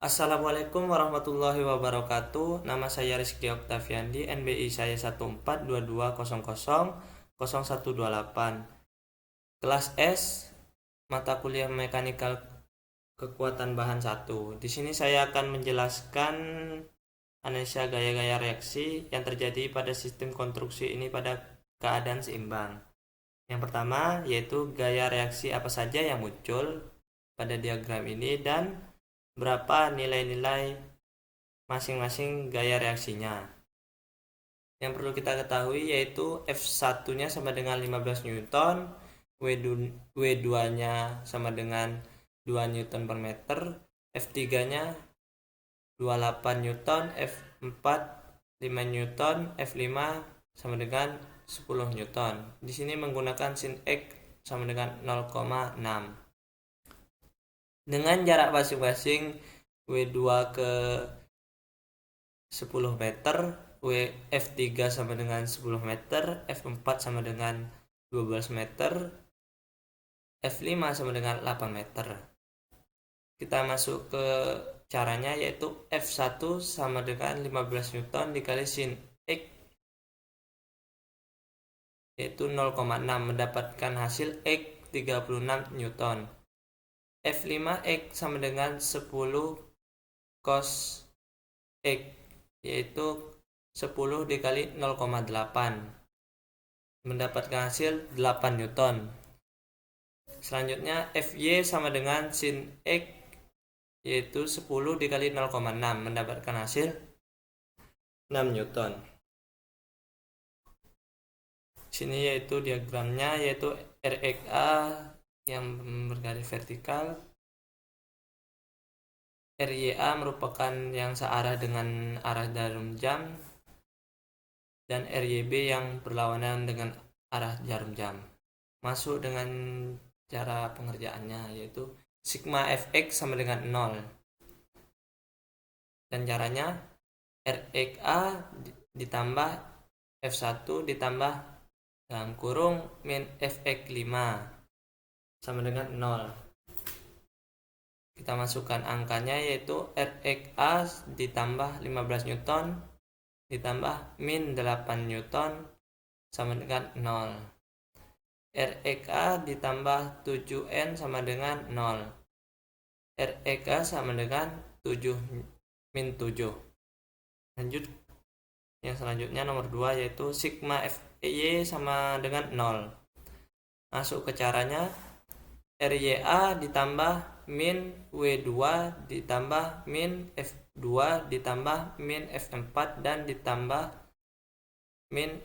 Assalamualaikum warahmatullahi wabarakatuh. Nama saya Rizky Oktaviandi, NBI saya 1422000128. Kelas S, mata kuliah mekanikal kekuatan bahan 1. Di sini saya akan menjelaskan analisa gaya-gaya reaksi yang terjadi pada sistem konstruksi ini pada keadaan seimbang. Yang pertama yaitu gaya reaksi apa saja yang muncul pada diagram ini dan berapa nilai-nilai masing-masing gaya reaksinya. Yang perlu kita ketahui yaitu F1-nya sama dengan 15 Newton, W2-nya sama dengan 2 Newton per meter, F3-nya 28 Newton, F4 5 Newton, F5 sama dengan 10 Newton. Di sini menggunakan sin X sama dengan 0,6. Dengan jarak masing-masing W2 ke 10 meter, F3 sama dengan 10 meter, F4 sama dengan 12 meter, F5 sama dengan 8 meter. Kita masuk ke caranya yaitu F1 sama dengan 15 Newton dikali sin X yaitu 0,6 mendapatkan hasil X 36 Newton. F5 X sama dengan 10 cos X yaitu 10 dikali 0,8 mendapatkan hasil 8 Newton. Selanjutnya Fy sama dengan sin X yaitu 10 dikali 0,6 mendapatkan hasil 6 Newton. Sini yaitu diagramnya yaitu RXA yang bergaris vertikal, RYA merupakan yang searah dengan arah jarum jam, dan RYB yang berlawanan dengan arah jarum jam. Masuk dengan cara pengerjaannya yaitu sigma fx sama dengan 0. Dan caranya RXA ditambah F1 ditambah dalam kurung min fx5 sama dengan 0. Kita masukkan angkanya yaitu RXA ditambah 15 Newton ditambah min 8 Newton sama dengan 0. RXA ditambah 7N sama dengan 0. RXA sama dengan 7 min 7. Lanjut yang selanjutnya nomor 2 yaitu sigma FY sama dengan 0. Masuk ke caranya RYA ditambah min W2 ditambah min F2 ditambah min F4 dan ditambah min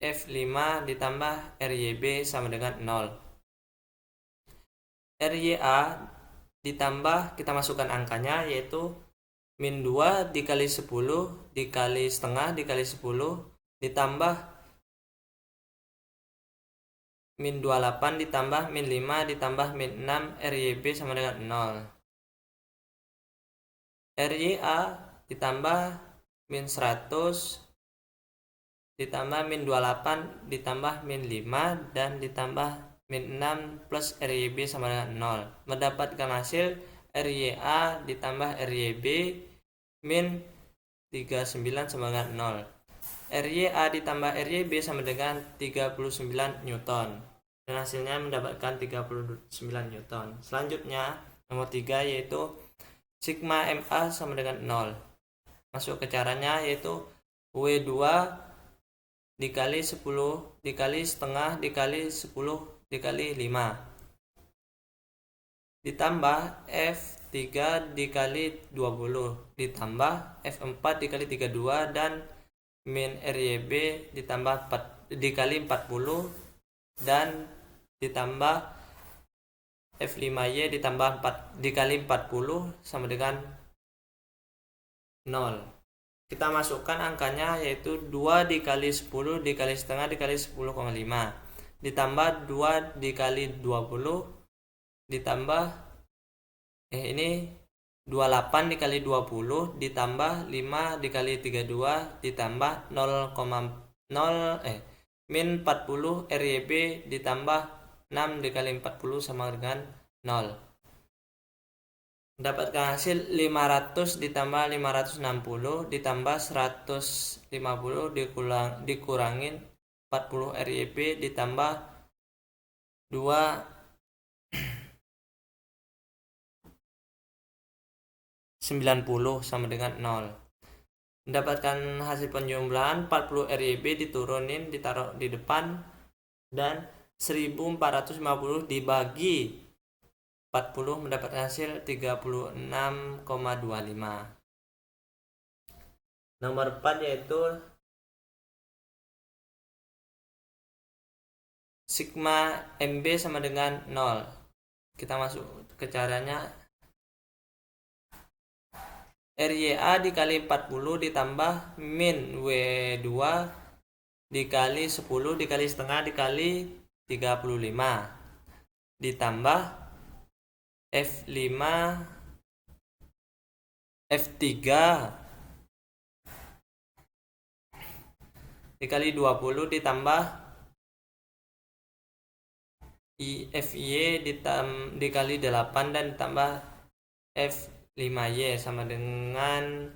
F5 ditambah RYB sama dengan 0. RYA ditambah kita masukkan angkanya yaitu min 2 dikali 10 dikali setengah dikali 10 ditambah min 28 ditambah min 5 ditambah min 6 RYB sama dengan 0. RYA ditambah min 100 ditambah min 28 ditambah min 5 dan ditambah min 6 plus RYB sama dengan 0. Mendapatkan hasil RYA ditambah RYB min 39 sama dengan 0. RYA ditambah RYB sama dengan 39 Newton. Dan hasilnya mendapatkan 39 Newton. Selanjutnya nomor 3 yaitu sigma MA sama dengan 0. Masuk ke caranya yaitu W2 dikali 10 dikali setengah dikali 10 dikali 5 ditambah F3 dikali 20 ditambah F4 dikali 32 dan min RYB ditambah 4 dikali 40 dan ditambah F5Y ditambah 4 dikali 40 sama dengan 0. Kita masukkan angkanya yaitu 2 dikali 10 dikali setengah dikali 10,5 ditambah 2 dikali 20 ditambah ini 28 dikali 20 ditambah 5 dikali 32 ditambah 0,0 min 40 RYB ditambah 6 dikali 40 sama dengan 0. Mendapatkan hasil 500 ditambah 560 ditambah 150 dikurangin 40 RYB ditambah 2 90 sama dengan 0. Mendapatkan hasil penjumlahan 40 RYB diturunin ditaruh di depan dan 1450 dibagi 40 mendapatkan hasil 36,25. Nomor 4 yaitu sigma MB sama dengan 0. Kita masuk ke caranya. RYA dikali 40 ditambah min W2 dikali 10 dikali setengah dikali 35 ditambah F5 F3 dikali 20 ditambah FY dikali 8 dan ditambah F5Y sama dengan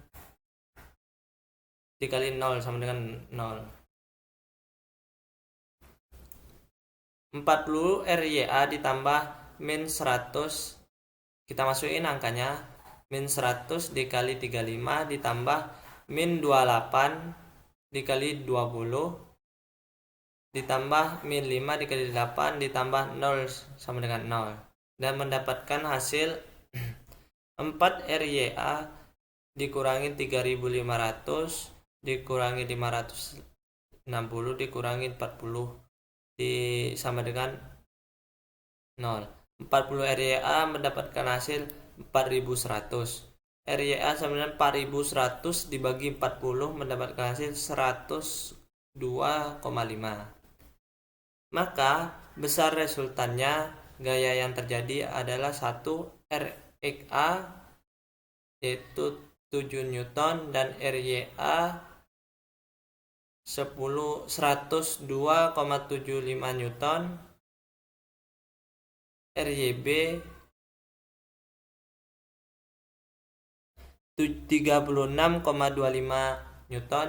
dikali 0 sama dengan 0. 40 RYA ditambah min 100, kita masukin angkanya, min 100 dikali 35 ditambah min 28 dikali 20 ditambah min 5 dikali 8 ditambah 0 sama dengan 0 dan mendapatkan hasil 4 RYA dikurangi 3500 dikurangi 560 dikurangi 40 sama dengan 0. 40 RYA mendapatkan hasil 4100. RYA sama dengan 4100 dibagi 40 mendapatkan hasil 102,5. Maka besar resultannya gaya yang terjadi adalah 1 RXA yaitu 7 Newton dan RYA 102,75 Newton, RYB 36,25 Newton,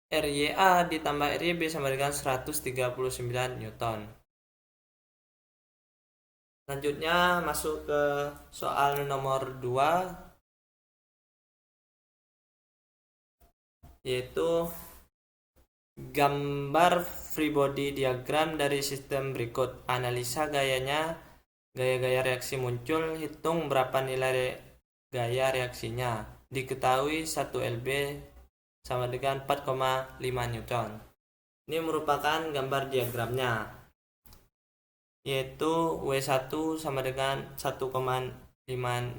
RYA ditambah RYB sama dengan 139 Newton. Selanjutnya masuk ke soal nomor 2 yaitu gambar free body diagram dari sistem berikut. Analisa gayanya, gaya-gaya reaksi muncul, hitung berapa nilai gaya reaksinya. Diketahui 1 lb sama dengan 4,5 Newton. Ini merupakan gambar diagramnya, yaitu W1 sama dengan 1,5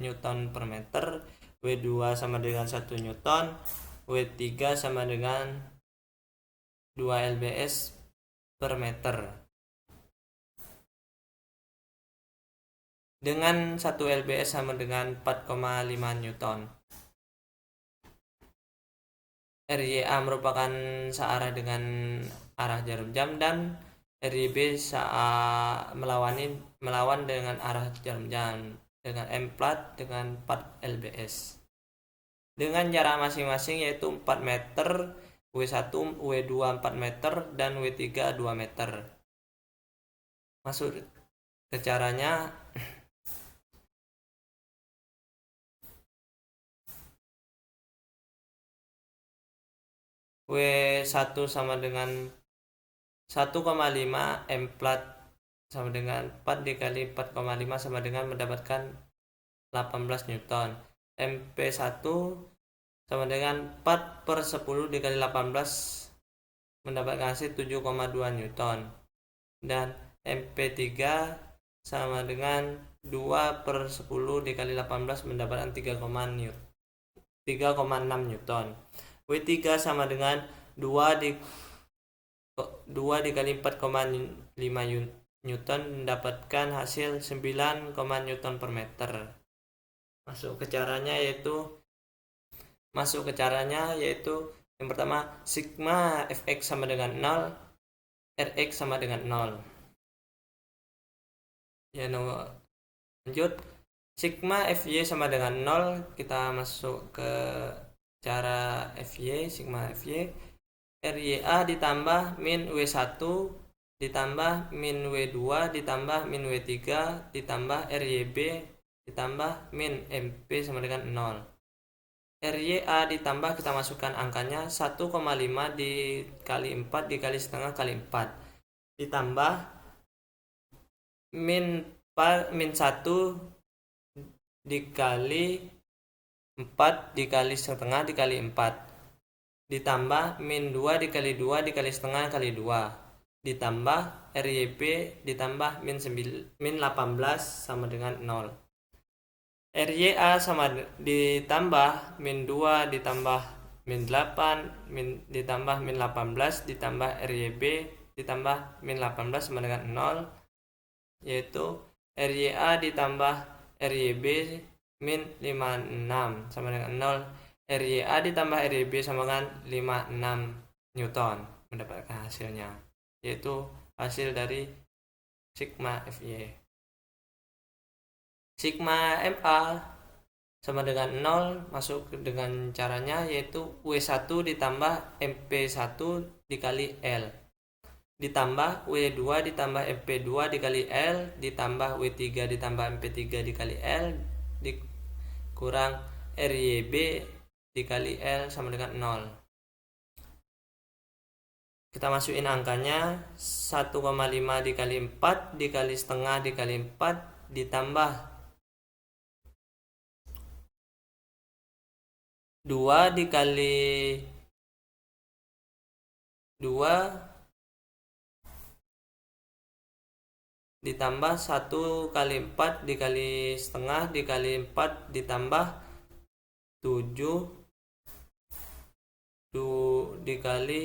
Newton per meter, W2 sama dengan 1 Newton, W3 sama dengan 2 lbs per meter. Dengan 1 lbs sama dengan 4,5 Newton. RYA merupakan searah dengan arah jarum jam dan RYB melawan dengan arah jarum jam dengan M plat dengan 4 lbs. Dengan jarak masing-masing yaitu 4 meter, W1, W2 4 meter dan W3 2 meter. Masuk ke caranya. W1 sama dengan 1,5 M plat sama dengan 4 dikali 4,5 sama dengan mendapatkan 18 Newton. MP1 sama dengan 4 per 10 dikali 18 mendapatkan hasil 7,2 Newton. Dan MP3 sama dengan 2 per 10 dikali 18 mendapatkan 3,6 Newton. W3 sama dengan 2 dikali 4,5 Newton mendapatkan hasil 9, Newton per meter. Masuk ke caranya yaitu yang pertama sigma fx sama dengan 0, rx sama dengan 0. Ya, lanjut. Sigma FY sama dengan 0. Kita masuk ke cara FY, sigma FY. RYA ditambah min W1 ditambah min W2 ditambah min W3 ditambah RYB ditambah min MP sama dengan 0. RYA ditambah, kita masukkan angkanya 1,5 dikali 4 dikali setengah kali 4 ditambah min 1 dikali 4 dikali setengah dikali 4 ditambah min 2 dikali 2 dikali setengah kali 2 ditambah RYB ditambah min 18 sama dengan 0. RYA sama ditambah min 2 ditambah min 8 ditambah min 18 ditambah RYB ditambah min 18 sama dengan 0, yaitu RYA ditambah RYB min 56 sama dengan 0. RYA ditambah RYB sama dengan 56 Newton. Mendapatkan hasilnya, yaitu hasil dari sigma FY. Sigma MA sama dengan 0, masuk dengan caranya, yaitu W1 ditambah MP1 dikali L ditambah W2 ditambah MP2 dikali L ditambah W3 ditambah MP3 dikali L dikurang RYB dikali L sama dengan 0. Kita masukin angkanya 1,5 dikali 4 dikali setengah dikali 4 ditambah 2 dikali 2 ditambah 1 kali 4 dikali setengah dikali 4 ditambah 7 dikali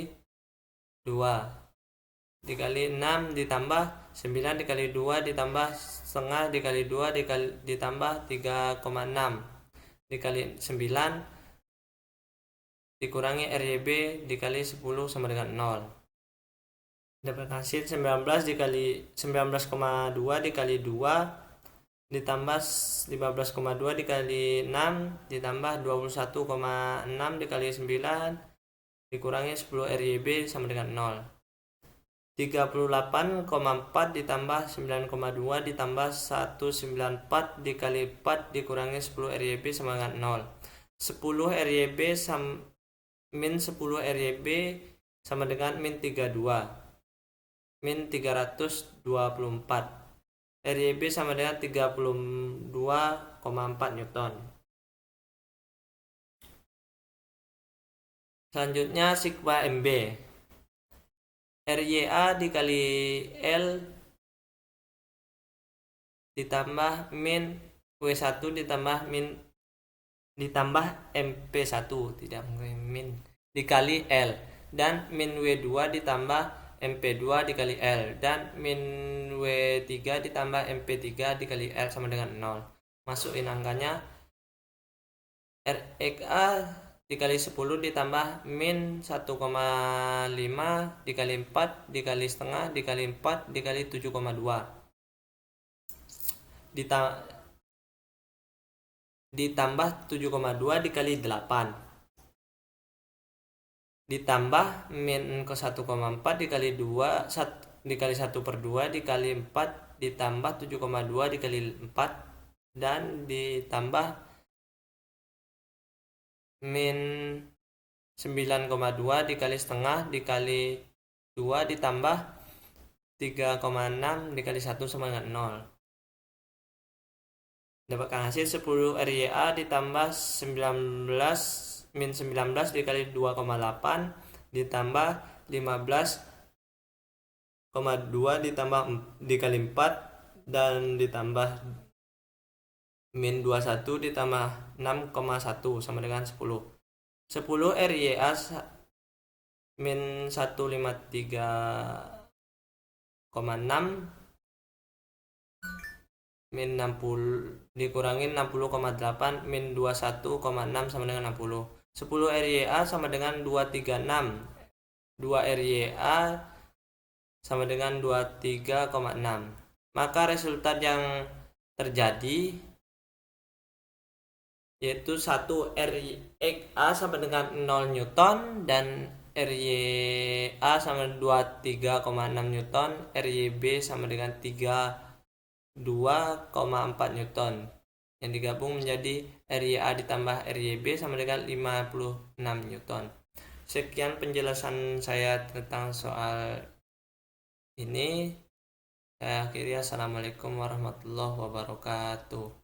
2 dikali 6 ditambah 9 dikali 2 ditambah setengah dikali 2 ditambah 3,6 dikali 9 dikurangi RYB dikali 10 sama dengan 0. Dapat hasil 19 dikali 19,2 dikali 2 ditambah 15,2 dikali 6 ditambah 21,6 dikali 9 dikurangi 10 RYB sama dengan 0. 38,4 ditambah 9,2 ditambah 194 dikali 4 dikurangi 10 RYB sama dengan 0. 10 RYB min 10 RYB sama dengan min 32 min 324. RYB sama dengan 32,4 Newton. Selanjutnya sigma MB. RYA dikali L ditambah min W1 ditambah MP1 tidak min dikali L dan min W2 ditambah MP2 dikali L dan min W3 ditambah MP3 dikali L sama dengan 0. Masukin angkanya RXA dikali 10 ditambah min 1,5 dikali 4 dikali setengah dikali 4 dikali 7,2 ditambah 7,2 dikali 8 ditambah min ke 1,4 dikali 2 dikali 1/2 dikali 4 ditambah 7,2 dikali 4 dan ditambah min 9,2 dikali setengah dikali 2 ditambah 3,6 dikali 1 sama dengan 0. Dapatkan hasil 10 RYA ditambah 19 min 19 dikali 2,8 ditambah 15,2 ditambah dikali 4 dan ditambah min 21 ditambah 6,1 sama dengan 10. 10 RYA min 153,6 min 60 dikurangin 60,8 min 21,6 sama dengan 60. 10 RYA sama dengan 236. 2 RYA sama dengan 23,6. Maka resultat yang terjadi yaitu 1 RYA sama dengan 0 Newton dan RYA sama 23,6 Newton, RYB sama dengan 32,4 Newton. Yang digabung menjadi RYA ditambah RYB sama dengan 56 Newton. Sekian penjelasan saya tentang soal ini. Saya akhiri. Assalamualaikum warahmatullahi wabarakatuh.